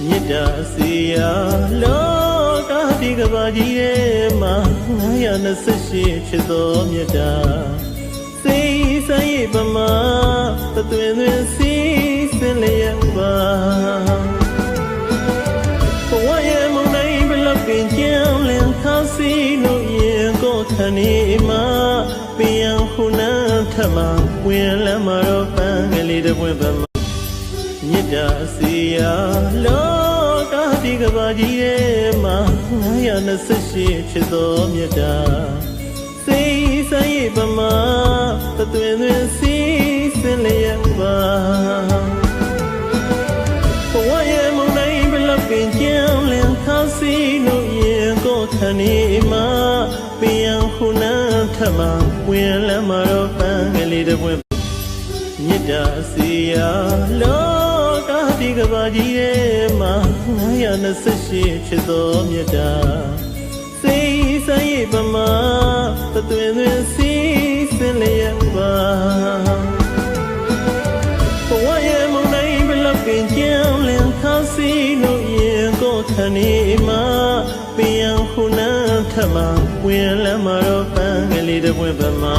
မြစ်တာစီယာလောကဒီကဘာကြီးရဲ့မှာ928ချစ်တော်မြတ်တာစိတ်ဆိုင်ရပမာတသွင်သွင်စီစင်လျက်ပါဘဝရဲ့မုန်တိုင်းဘလောက်ပင်ကြံလင်ခါစီလို့ရင်ကိုခဏီမှာပြန်ခုနာထမဝင်လမ်းမှာတော့ပန်းကလေးတစ်ပွင့်ပါမြစ်တာစီယာလောကဒီကဘာကြီးရဲ့မှာ928ချစ်တော်မြတ်တာစိတ်ဆိုင်ရပမာတသွင်သွင်စီစင်လျက်ပါဘဝရဲ့မုန်တိုင်းဘလောက်ပင်ကြံလင်ခါစီလို့ရင်ကိုခဏီမှာပြန်ခုနာထမဝင်လမ်းမှာတော့ပန်းကလေးတစ်ပွင့်မြစ်တာစီယာလောကဒီကဘာကြီးရဲ့မှာ928ချစ်တော်မြတ်တာစိတ်ဆိုင်ရပမာတသွင်သွင်စီစင်လျက်ပါဘဝရဲ့မုန်တိုင်းဘလောက်ပင်ကြံလင်ခါစီလို့ရင်ကိုခဏီမှာပြန်ခုနာထမဝင်လမ်းမှာတော့ပန်းကလေးတစ်ပွင့်ပါ